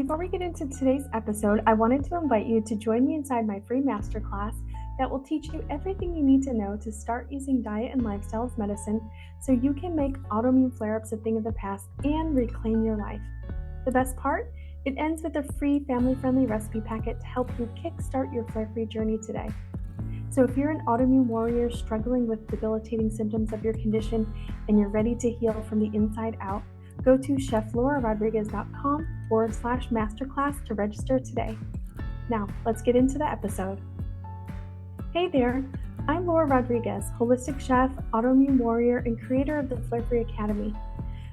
Before we get into today's episode, I wanted to invite you to join me inside my free masterclass that will teach you everything you need to know to start using diet and lifestyle as medicine so you can make autoimmune flare ups a thing of the past and reclaim your life. The best part? It ends with a free family friendly recipe packet to help you kickstart your flare free journey today. So, if you're an autoimmune warrior struggling with debilitating symptoms of your condition and you're ready to heal from the inside out, go to cheflaurarodriguez.com/masterclass to register today. Now, let's get into the episode. Hey there, I'm Laura Rodriguez, holistic chef, autoimmune warrior, and creator of the Flare Free Academy.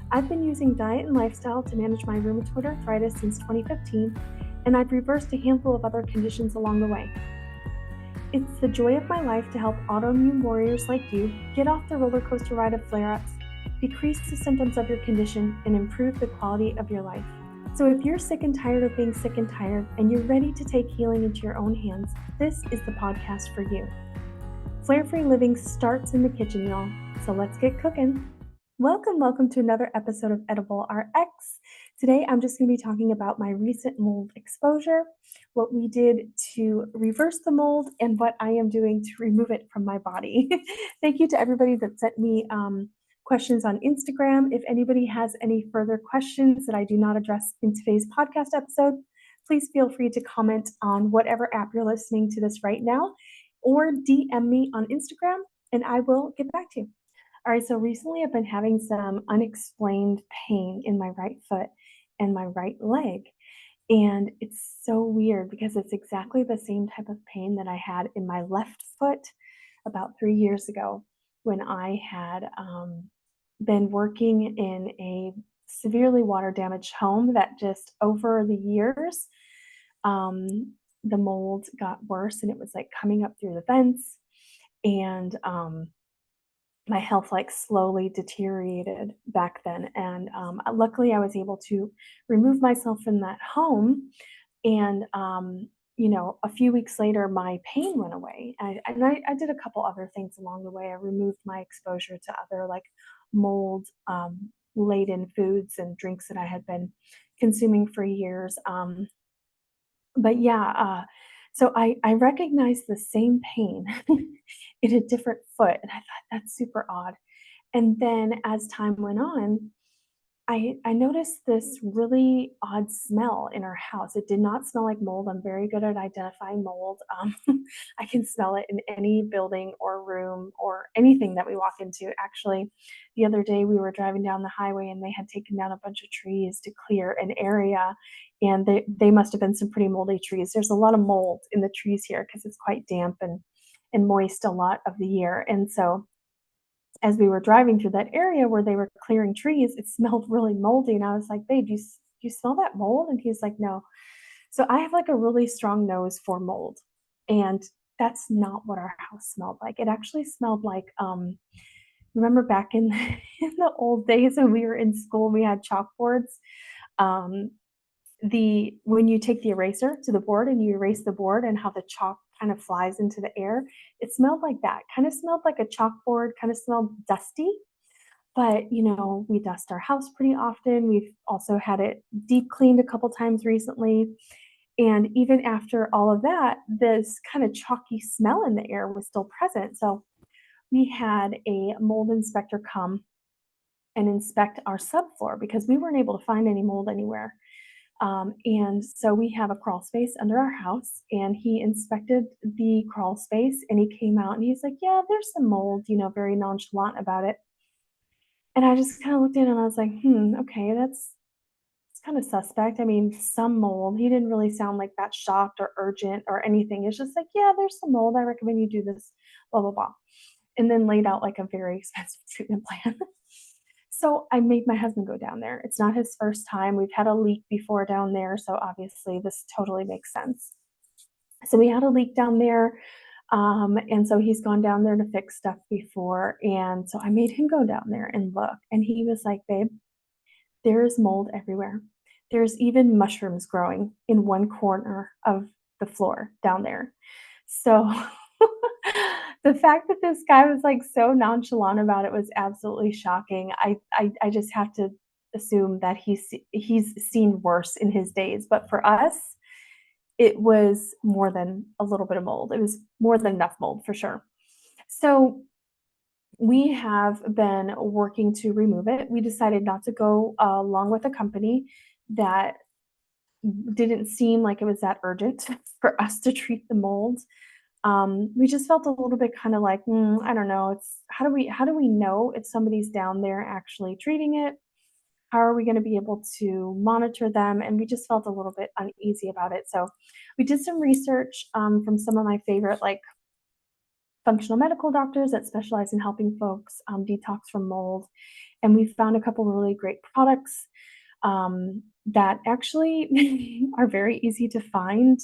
I've been using diet and lifestyle to manage my rheumatoid arthritis since 2015, and I've reversed a handful of other conditions along the way. It's the joy of my life to help autoimmune warriors like you get off the roller coaster ride of flare ups, decrease the symptoms of your condition, and improve the quality of your life. So, if you're sick and tired of being sick and tired and you're ready to take healing into your own hands, this is the podcast for you. Flare free living starts in the kitchen, y'all. So, let's get cooking. Welcome to another episode of Edible RX. Today, I'm just going to be talking about my recent mold exposure, what we did to reverse the mold, and what I am doing to remove it from my body. Thank you to everybody that sent me questions on Instagram. If anybody has any further questions that I do not address in today's podcast episode, please feel free to comment on whatever app you're listening to this right now, or DM me on Instagram, and I will get back to you. All right, so recently I've been having some unexplained pain in my right foot and my right leg. And it's so weird because it's exactly the same type of pain that I had in my left foot about 3 years ago when I had been working in a severely water damaged home that just over the years, the mold got worse and it was like coming up through the vents. And my health like slowly deteriorated back then. And luckily, I was able to remove myself from that home. And a few weeks later, my pain went away. I did a couple other things along the way. I removed my exposure to other like mold laden foods and drinks that I had been consuming for years. But yeah, so I recognized the same pain in a different foot, and I thought that's super odd. And then as time went on, I noticed this really odd smell in our house. It did not smell like mold. I'm very good at identifying mold. I can smell it in any building or room or anything that we walk into. Actually, the other day we were driving down the highway and they had taken down a bunch of trees to clear an area, and they must have been some pretty moldy trees. There's a lot of mold in the trees here because it's quite damp and moist a lot of the year. And so as we were driving through that area where they were clearing trees, it smelled really moldy. And I was like, babe, do you smell that mold? And he's like, no. So I have like a really strong nose for mold. And that's not what our house smelled like. It actually smelled like, remember back in, in the old days when we were in school, we had chalkboards. Um, when you take the eraser to the board and you erase the board and how the chalk kind of flies into the air, it smelled like that. Kind of smelled like a chalkboard, kind of smelled dusty. But we dust our house pretty often. We've also had it deep cleaned a couple times recently. And even after all of that, this kind of chalky smell in the air was still present. So we had a mold inspector come and inspect our subfloor because we weren't able to find any mold anywhere. And so we have a crawl space under our house, and he inspected the crawl space and he came out and he's like, yeah, there's some mold, very nonchalant about it. And I just kind of looked in and I was like, okay, it's kind of suspect. I mean, some mold. He didn't really sound like that shocked or urgent or anything. It's just like, yeah, there's some mold. I recommend you do this, blah, blah, blah. And then laid out like a very expensive treatment plan. So I made my husband go down there. It's not his first time. We've had a leak before down there. So obviously this totally makes sense. So we had a leak down there. And so he's gone down there to fix stuff before. And so I made him go down there and look. And he was like, babe, there is mold everywhere. There's even mushrooms growing in one corner of the floor down there. So the fact that this guy was like so nonchalant about it was absolutely shocking. I just have to assume that he's seen worse in his days, but for us, it was more than a little bit of mold. It was more than enough mold for sure. So we have been working to remove it. We decided not to go along with a company that didn't seem like it was that urgent for us to treat the mold. We just felt a little bit kind of like, I don't know. It's how do we know if somebody's down there actually treating it? How are we going to be able to monitor them? And we just felt a little bit uneasy about it. So we did some research from some of my favorite like functional medical doctors that specialize in helping folks detox from mold. And we found a couple really great products that actually are very easy to find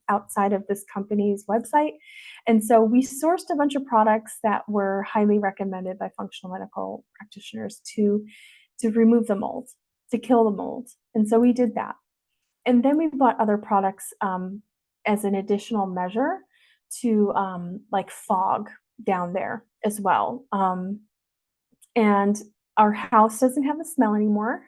outside of this company's website. And so we sourced a bunch of products that were highly recommended by functional medical practitioners to remove the mold, to kill the mold. And so we did that. And then we bought other products as an additional measure to like fog down there as well. And our house doesn't have the smell anymore.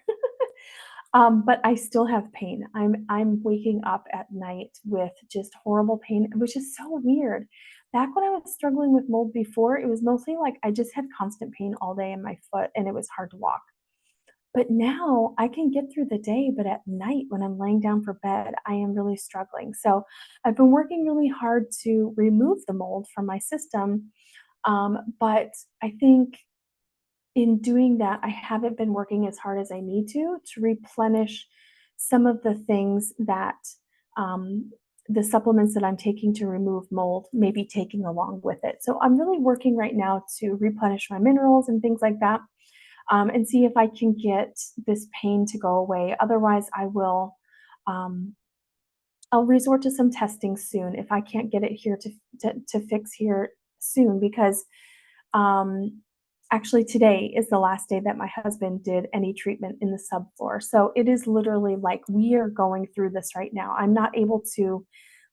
But I still have pain. I'm waking up at night with just horrible pain, which is so weird. Back when I was struggling with mold before, it was mostly like I just had constant pain all day in my foot and it was hard to walk. But now I can get through the day, but at night when I'm laying down for bed, I am really struggling. So I've been working really hard to remove the mold from my system. But I think in doing that, I haven't been working as hard as I need to replenish some of the things that the supplements that I'm taking to remove mold may be taking along with it. So I'm really working right now to replenish my minerals and things like that, and see if I can get this pain to go away. Otherwise, um, I'll resort to some testing soon if I can't get it here to fix here soon because um, actually, today is the last day that my husband did any treatment in the subfloor. So it is literally like we are going through this right now. I'm not able to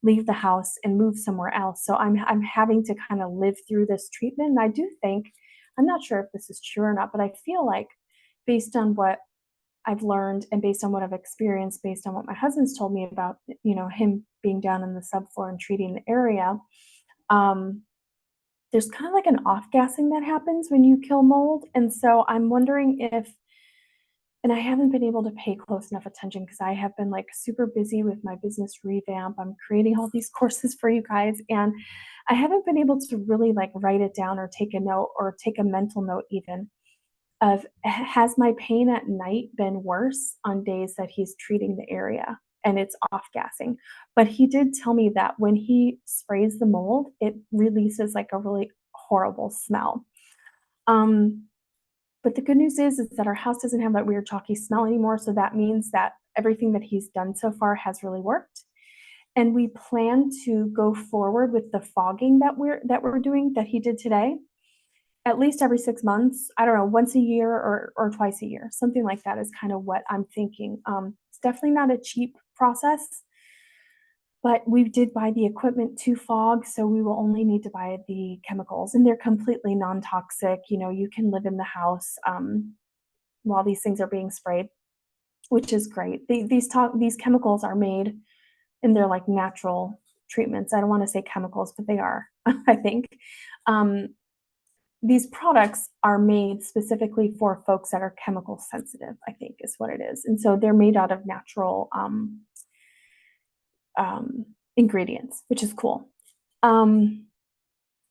leave the house and move somewhere else. So I'm having to kind of live through this treatment. And I do think, I'm not sure if this is true or not, but I feel like based on what I've learned and based on what I've experienced, based on what my husband's told me about, him being down in the subfloor and treating the area, um, there's kind of like an off-gassing that happens when you kill mold, and so I'm wondering if and I haven't been able to pay close enough attention because I have been, like, super busy with my business revamp. I'm creating all these courses for you guys, and I haven't been able to really, like, write it down or take a note or take a mental note even of has my pain at night been worse on days that he's treating the area and it's off-gassing? But he did tell me that when he sprays the mold, it releases, like, a really horrible smell. Um, but the good news is that our house doesn't have that weird chalky smell anymore, so that means that everything that he's done so far has really worked, and we plan to go forward with the fogging that we're doing, that he did today, at least every 6 months. I don't know, once a year or twice a year, something like that is kind of what I'm thinking. It's definitely not a cheap process, but we did buy the equipment to fog, so we will only need to buy the chemicals, and they're completely non-toxic. You can live in the house while these things are being sprayed, which is great. These chemicals are made in their like natural treatments. I don't want to say chemicals, but they are. I think um, these products are made specifically for folks that are chemical sensitive. I think is what it is, and so they're made out of natural ingredients, which is cool. Um,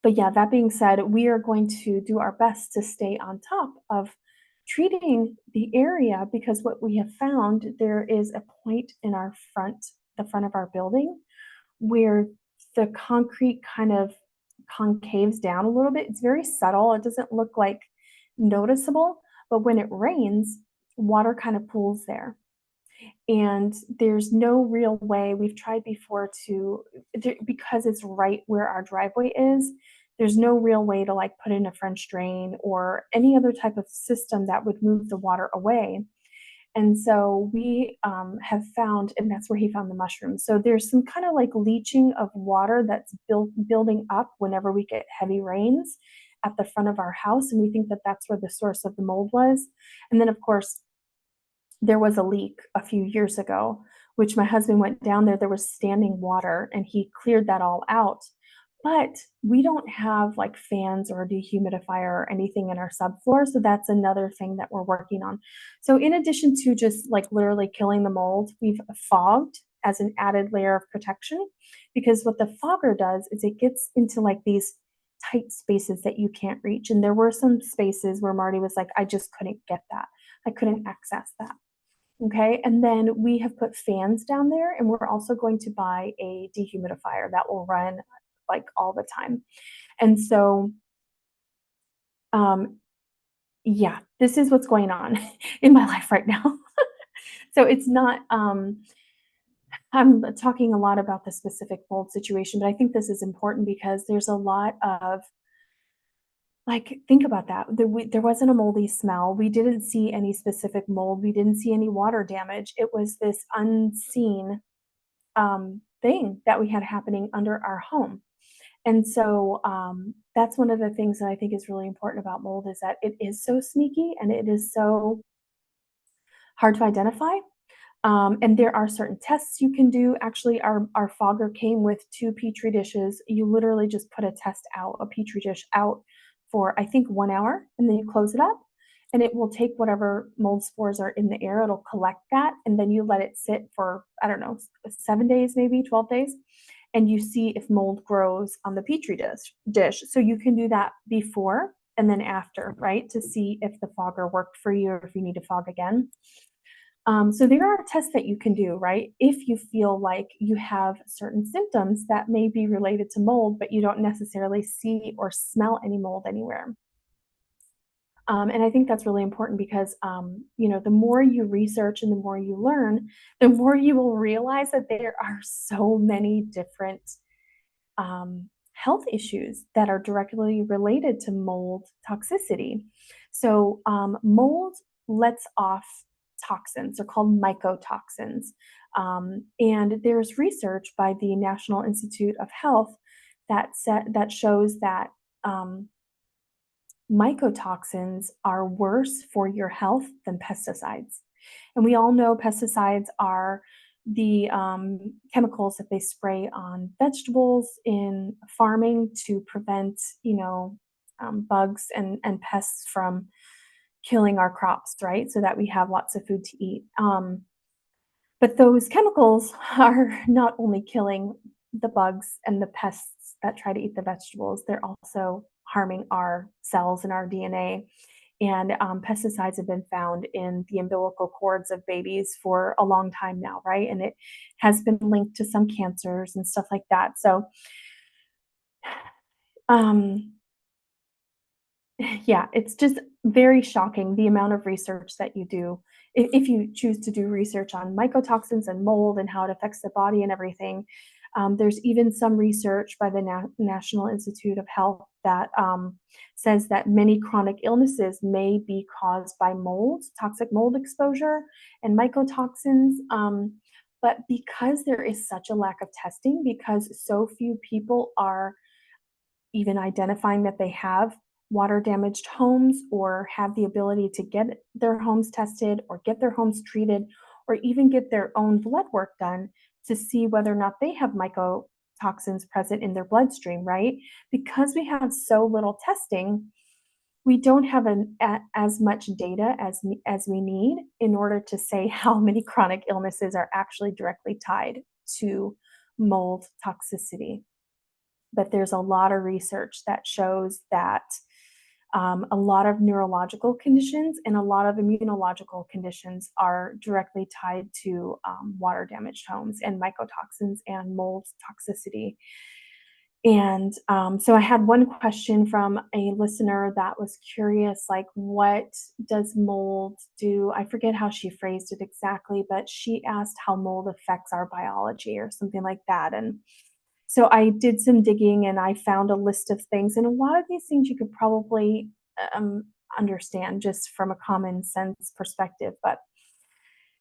but yeah, that being said, we are going to do our best to stay on top of treating the area because what we have found, there is a point in the front of our building, where the concrete kind of concaves down a little bit. It's very subtle. It doesn't look like noticeable, but when it rains, water kind of pools there. And there's no real way, we've tried before because it's right where our driveway is, there's no real way to like put in a French drain or any other type of system that would move the water away. And so we have found, and that's where he found the mushrooms. So there's some kind of like leaching of water that's building up whenever we get heavy rains at the front of our house. And we think that that's where the source of the mold was. And then, of course, there was a leak a few years ago, which my husband went down there. There was standing water and he cleared that all out. But we don't have like fans or a dehumidifier or anything in our subfloor. So that's another thing that we're working on. So, in addition to just like literally killing the mold, we've fogged as an added layer of protection because what the fogger does is it gets into like these tight spaces that you can't reach. And there were some spaces where Marty was like, I just couldn't get that. I couldn't access that. Okay, and then we have put fans down there, and we're also going to buy a dehumidifier that will run like all the time. And so, um, yeah, this is what's going on in my life right now. So it's not, I'm talking a lot about the specific mold situation, but I think this is important because there's a lot of like, think about that. There wasn't a moldy smell. We didn't see any specific mold. We didn't see any water damage. It was this unseen thing that we had happening under our home. And so that's one of the things that I think is really important about mold is that it is so sneaky and it is so hard to identify. And there are certain tests you can do. Actually, our fogger came with two petri dishes. You literally just put a petri dish out for I think 1 hour, and then you close it up, and it will take whatever mold spores are in the air. It'll collect that, and then you let it sit for I don't know 7 days, maybe 12 days, and you see if mold grows on the petri dish. So you can do that before and then after, right, to see if the fogger worked for you or if you need to fog again. So there are tests that you can do, right? If you feel like you have certain symptoms that may be related to mold, but you don't necessarily see or smell any mold anywhere. And I think that's really important because, the more you research and the more you learn, the more you will realize that there are so many different health issues that are directly related to mold toxicity. So, mold lets off toxins, they're called mycotoxins. And there's research by the National Institute of Health that shows that um, mycotoxins are worse for your health than pesticides. And we all know pesticides are the chemicals that they spray on vegetables in farming to prevent, bugs and pests from killing our crops, right? So that we have lots of food to eat. But those chemicals are not only killing the bugs and the pests that try to eat the vegetables, they're also harming our cells and our DNA. And pesticides have been found in the umbilical cords of babies for a long time now, right? And it has been linked to some cancers and stuff like that. So, um, yeah, it's just very shocking the amount of research that you do. If you choose to do research on mycotoxins and mold and how it affects the body and everything, there's even some research by the National Institute of Health that says that many chronic illnesses may be caused by mold, toxic mold exposure, and mycotoxins. But because there is such a lack of testing, because so few people are even identifying that they have water damaged homes or have the ability to get their homes tested or get their homes treated or even get their own blood work done to see whether or not they have mycotoxins present in their bloodstream, right? Because we have so little testing, we don't have as much data as we need in order to say how many chronic illnesses are actually directly tied to mold toxicity. But there's a lot of research that shows that a lot of neurological conditions and a lot of immunological conditions are directly tied to water damaged homes and mycotoxins and mold toxicity. And so I had one question from a listener that was curious, like, what does mold do? I forget how she phrased it exactly, but she asked how mold affects our biology or something like that. And so I did some digging and I found a list of things, and a lot of these things you could probably um, understand just from a common sense perspective. But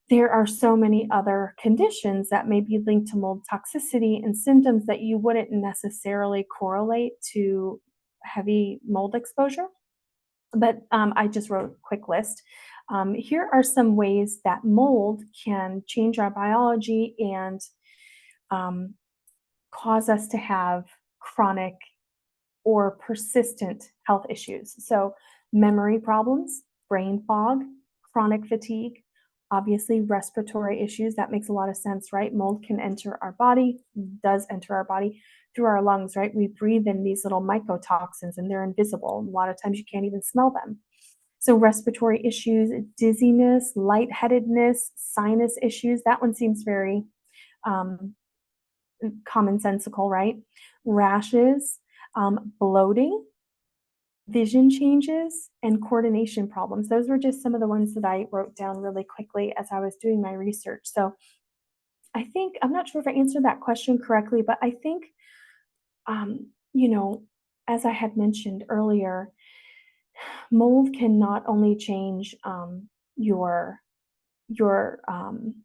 there are so many other conditions that may be linked to mold toxicity and symptoms that you wouldn't necessarily correlate to heavy mold exposure. But I just wrote a quick list. Here are some ways that mold can change our biology and um, cause us to have chronic or persistent health issues. So, memory problems, brain fog, chronic fatigue, obviously respiratory issues. That makes a lot of sense, right? Mold can enter our body, does enter our body through our lungs, right? We breathe in these little mycotoxins and they're invisible. A lot of times you can't even smell them. So, respiratory issues, dizziness, lightheadedness, sinus issues. That one seems very um, commonsensical, right? Rashes, bloating, vision changes, and coordination problems. Those were just some of the ones that I wrote down really quickly as I was doing my research. So I think, I'm not sure if I answered that question correctly, but I think, you know, as I had mentioned earlier, mold can not only change your your um,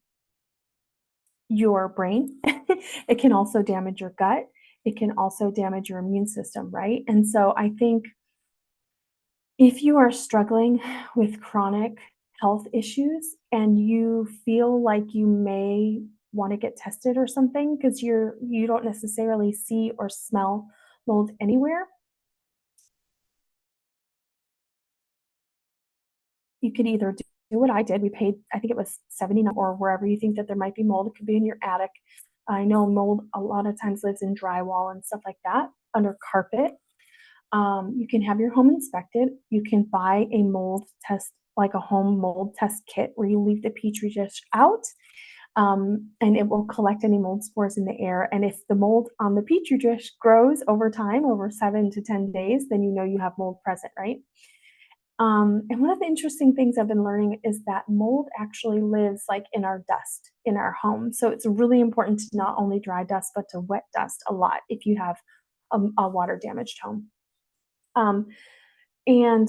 your brain, it can also damage your gut. It can also damage your immune system, right? And so I think if you are struggling with chronic health issues and you feel like you may want to get tested or something because you don't necessarily see or smell mold anywhere, you could either do what I did. We paid, I think it was 79 or wherever you think that there might be mold. It could be in your attic. I know mold a lot of times lives in drywall and stuff like that, under carpet. You can have your home inspected. You can buy a mold test, like a home mold test kit, where you leave the petri dish out, and it will collect any mold spores in the air. And if the mold on the petri dish grows over time, over 7 to 10 days, then you know you have mold present, right? And one of the interesting things I've been learning is that mold actually lives like in our dust in our home. So it's really important to not only dry dust, but to wet dust a lot if you have a water damaged home. Um, and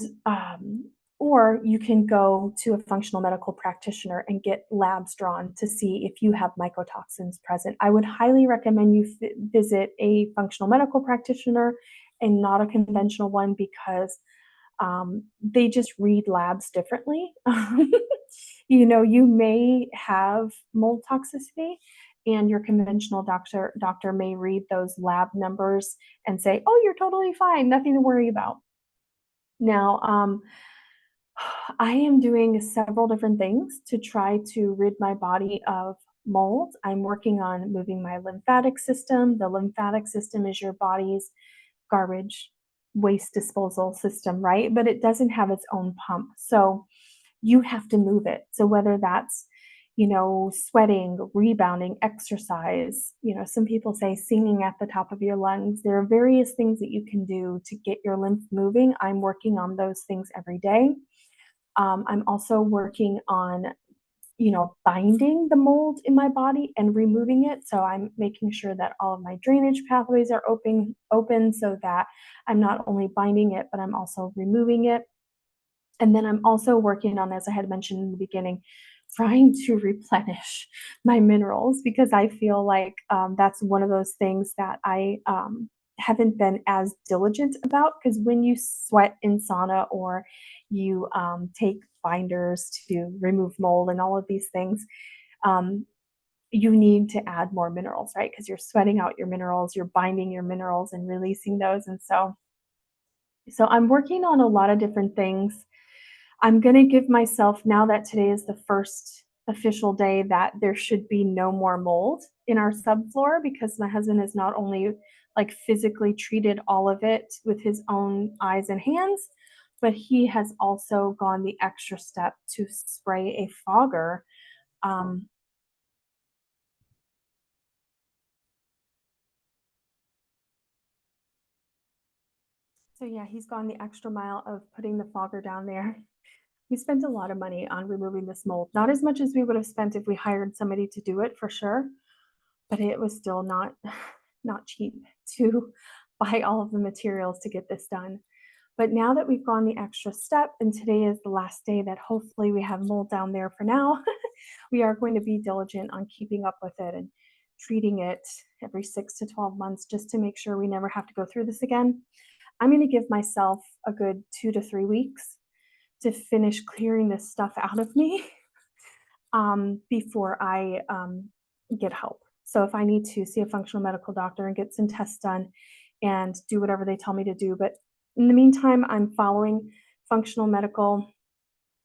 or you can go to a functional medical practitioner and get labs drawn to see if you have mycotoxins present. I would highly recommend you visit a functional medical practitioner and not a conventional one, because they just read labs differently. You may have mold toxicity, and your conventional doctor may read those lab numbers and say, "Oh, you're totally fine, nothing to worry about." Now, I am doing several different things to try to rid my body of mold. I'm working on moving my lymphatic system. The lymphatic system is your body's garbage waste disposal system, right? But it doesn't have its own pump. So you have to move it. So whether that's, sweating, rebounding, exercise, some people say singing at the top of your lungs. There are various things that you can do to get your lymph moving. I'm working on those things every day. I'm also working on, binding the mold in my body and removing it. So I'm making sure that all of my drainage pathways are open so that I'm not only binding it, but I'm also removing it. And then I'm also working on, as I had mentioned in the beginning, trying to replenish my minerals, because I feel like that's one of those things that I haven't been as diligent about. Because when you sweat in sauna, or you take binders to remove mold and all of these things, um, you need to add more minerals, right? Because you're sweating out your minerals, you're binding your minerals and releasing those. And so I'm working on a lot of different things. I'm going to give myself, now that today is the first official day that there should be no more mold in our subfloor, because my husband has not only like physically treated all of it with his own eyes and hands, but he has also gone the extra step to spray a fogger. Um, so yeah, he's gone the extra mile of putting the fogger down there. We spent a lot of money on removing this mold, not as much as we would have spent if we hired somebody to do it, for sure, but it was still not cheap to buy all of the materials to get this done. But now that we've gone the extra step, and today is the last day that hopefully we have mold down there for now, we are going to be diligent on keeping up with it and treating it every 6 to 12 months, just to make sure we never have to go through this again. I'm going to give myself a good 2 to 3 weeks to finish clearing this stuff out of me before I get help. So if I need to see a functional medical doctor and get some tests done and do whatever they tell me to do. But in the meantime, I'm following functional medical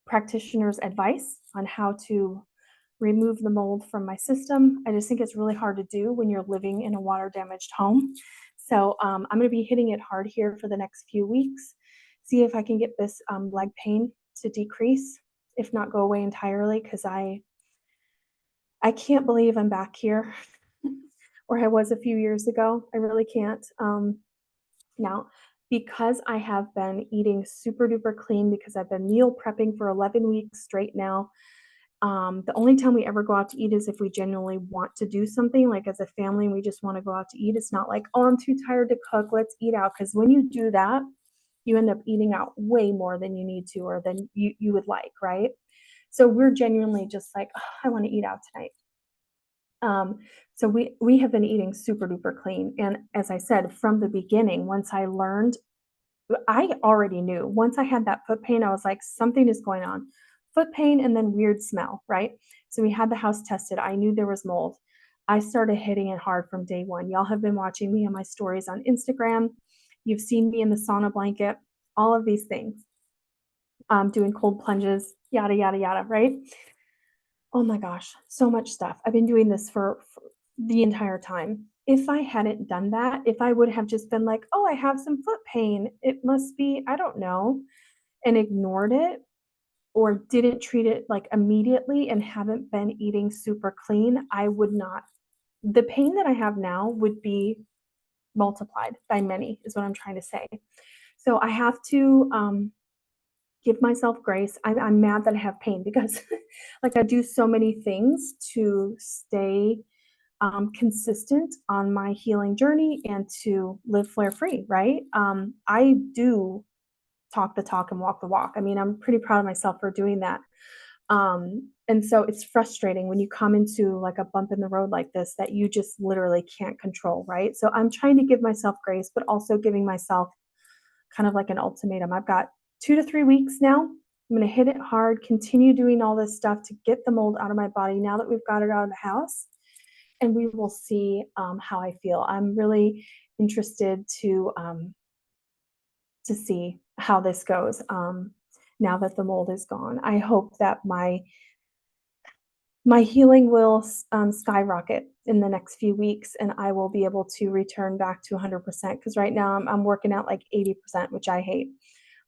practitioners' advice on how to remove the mold from my system. I just think it's really hard to do when you're living in a water damaged home. So I'm going to be hitting it hard here for the next few weeks, see if I can get this leg pain to decrease, if not go away entirely, because I can't believe I'm back here where I was a few years ago. I really can't. Now, because I have been eating super duper clean, because I've been meal prepping for 11 weeks straight now, the only time we ever go out to eat is if we genuinely want to do something, like as a family, and we just want to go out to eat. It's not like, oh, I'm too tired to cook, let's eat out. Because when you do that, you end up eating out way more than you need to or than you would like, right? So we're genuinely just like, oh, I want to eat out tonight. So we have been eating super duper clean. And as I said, from the beginning, once I learned, I already knew. Once I had that foot pain, I was like, something is going on. Foot pain and then weird smell, right? So we had the house tested. I knew there was mold. I started hitting it hard from day one. Y'all have been watching me on my stories on Instagram. You've seen me in the sauna blanket, all of these things, doing cold plunges, yada, yada, yada, right? Oh my gosh, so much stuff. I've been doing this for the entire time. If I hadn't done that, if I would have just been like, "Oh, I have some foot pain. It must be, I don't know," and ignored it or didn't treat it like immediately and haven't been eating super clean, I would not. The pain that I have now would be multiplied by many, is what I'm trying to say. So I have to give myself grace. I'm mad that I have pain because like I do so many things to stay consistent on my healing journey and to live flare free, right? I do talk the talk and walk the walk. I mean, I'm pretty proud of myself for doing that. And so it's frustrating when you come into like a bump in the road like this that you just literally can't control, right? So I'm trying to give myself grace, but also giving myself kind of like an ultimatum. I've got 2 to 3 weeks now. I'm going to hit it hard, continue doing all this stuff to get the mold out of my body now that we've got it out of the house. And we will see how I feel. I'm really interested to see how this goes now that the mold is gone. I hope that my healing will skyrocket in the next few weeks and I will be able to return back to 100% because right now I'm working out like 80%, which I hate.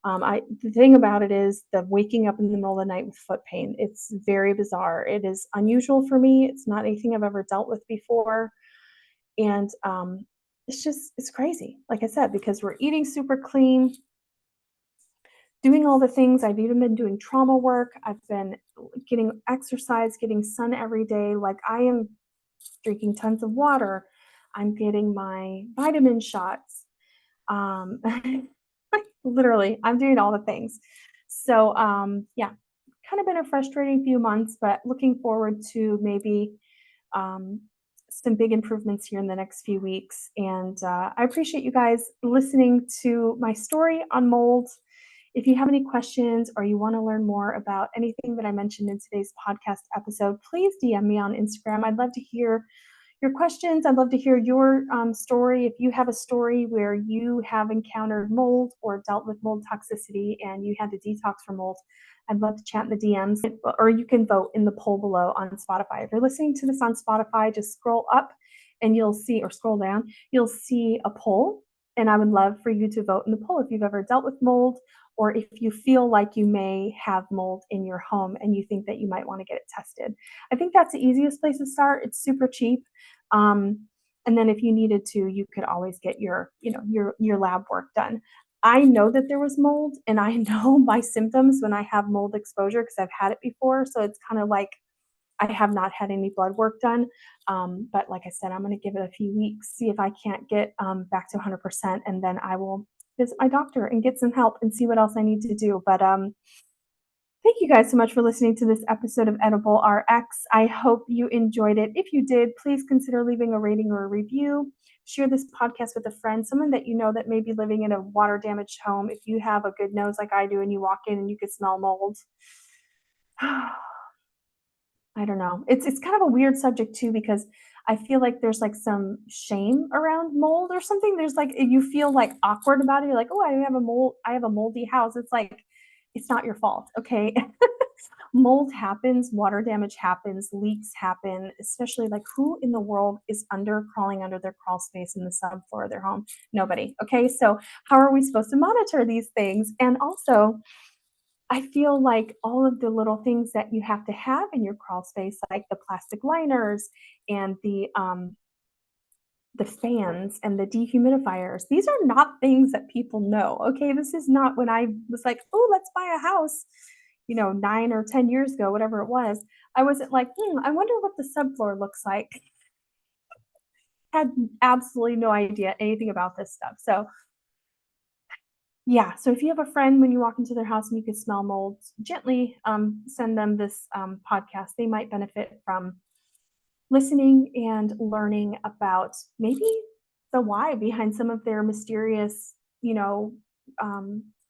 The thing about it is the waking up in the middle of the night with foot pain. It's very bizarre. It is unusual for me. It's not anything I've ever dealt with before. And it's crazy. Like I said, because we're eating super clean, doing all the things. I've even been doing trauma work. I've been getting exercise, getting sun every day. Like I am drinking tons of water. I'm getting my vitamin shots. Um, literally, I'm doing all the things. So yeah, kind of been a frustrating few months, but looking forward to maybe um, some big improvements here in the next few weeks. And I appreciate you guys listening to my story on mold. If you have any questions or you want to learn more about anything that I mentioned in today's podcast episode, please DM me on Instagram. I'd love to hear your questions. I'd love to hear your story. If you have a story where you have encountered mold or dealt with mold toxicity and you had to detox from mold, I'd love to chat in the DMs, or you can vote in the poll below on Spotify. If you're listening to this on Spotify, just scroll up and you'll see, or scroll down, you'll see a poll. And I would love for you to vote in the poll if you've ever dealt with mold or if you feel like you may have mold in your home and you think that you might want to get it tested. I think that's the easiest place to start. It's super cheap. And then if you needed to, you could always get your lab work done. I know that there was mold and I know my symptoms when I have mold exposure because I've had it before. So it's kind of like I have not had any blood work done. But like I said, I'm going to give it a few weeks, see if I can't get back to 100%. And then I will visit my doctor and get some help and see what else I need to do. But Thank you guys so much for listening to this episode of Edible RX. I hope you enjoyed it. If you did, please consider leaving a rating or a review. Share this podcast with a friend, someone that you know that may be living in a water damaged home. If you have a good nose like I do and you walk in and you can smell mold, I don't know. It's kind of a weird subject too because I feel like there's like some shame around mold or something. There's like you feel like awkward about it. You're like, oh, I have a moldy house. It's like it's not your fault, okay? Mold happens, water damage happens, leaks happen, especially like who in the world is crawling under their crawl space in the subfloor of their home? Nobody. Okay. So how are we supposed to monitor these things? And also, I feel like all of the little things that you have to have in your crawl space, like the plastic liners and the fans and the dehumidifiers, these are not things that people know. Okay, this is not when I was like, oh, let's buy a house, 9 or 10 years ago, whatever it was. I wasn't like, I wonder what the subfloor looks like. Had absolutely no idea anything about this stuff. So yeah, so if you have a friend when you walk into their house and you can smell mold, gently send them this podcast. They might benefit from listening and learning about maybe the why behind some of their mysterious,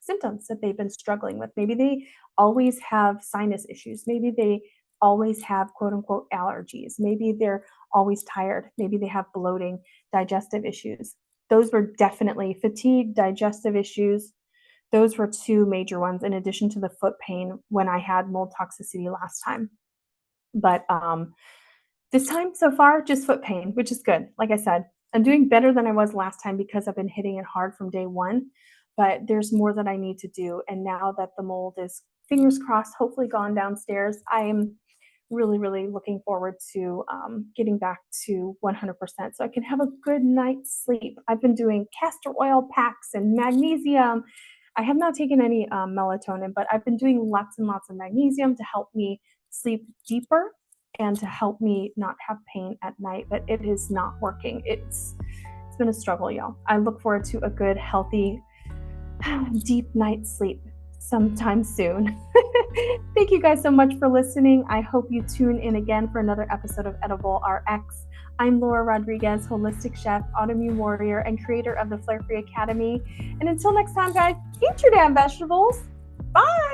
symptoms that they've been struggling with. Maybe they always have sinus issues. Maybe they always have quote unquote allergies. Maybe they're always tired. Maybe they have bloating, digestive issues. Those were definitely fatigue, digestive issues. Those were two major ones, in addition to the foot pain when I had mold toxicity last time. But this time so far, just foot pain, which is good. Like I said, I'm doing better than I was last time because I've been hitting it hard from day one, but there's more that I need to do. And now that the mold is, fingers crossed, hopefully gone downstairs, I am really, really looking forward to getting back to 100% so I can have a good night's sleep. I've been doing castor oil packs and magnesium. I have not taken any melatonin, but I've been doing lots and lots of magnesium to help me sleep deeper and to help me not have pain at night, but it is not working. It's been a struggle, y'all. I look forward to a good, healthy, deep night's sleep sometime soon. Thank you guys so much for listening. I hope you tune in again for another episode of Edible RX. I'm Laura Rodriguez, holistic chef, autoimmune warrior, and creator of the Flare Free Academy. And until next time, guys, eat your damn vegetables. Bye.